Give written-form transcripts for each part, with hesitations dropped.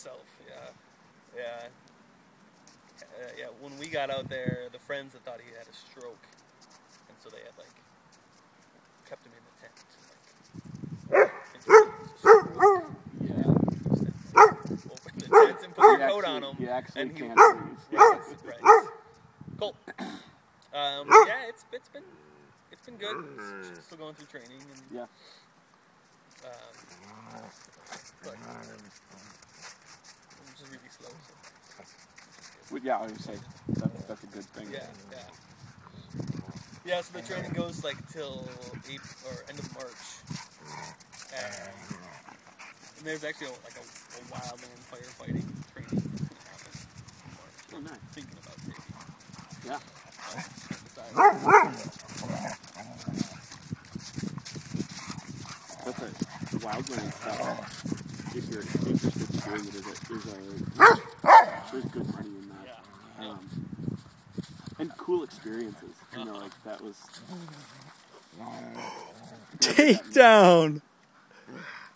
himself. Yeah. Yeah. When we got out there, the friends had thought he had a stroke, and so they had like kept him in the tent. Open the tents and put your coat on him. He actually and can't breathe. Right. Cool. Yeah, it's been good. It's still going through training. And, yeah. But I'm just really slow. So Yeah, I would say that's a good thing. Yeah. Yeah, so the training goes like till end of March. And there's actually a wildland firefighting training that's going to happen in March. Oh, nice. Thinking about taking. Yeah. That's the wildland stuff. If you're interested in doing it, there's good money in that. Yeah. And cool experiences. You know, like that was. Takedown!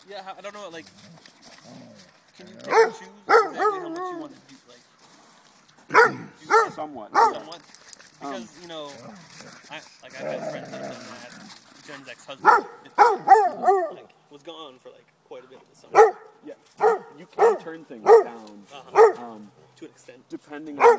Yeah, I don't know, like, can you pick and choose exactly how much you want to do, like, Somewhat. Because, you know, I've had friends that have done that. Jen's ex-husband was gone for, like, quite a bit of the summer. Yeah. You can turn things down. To an extent. Depending on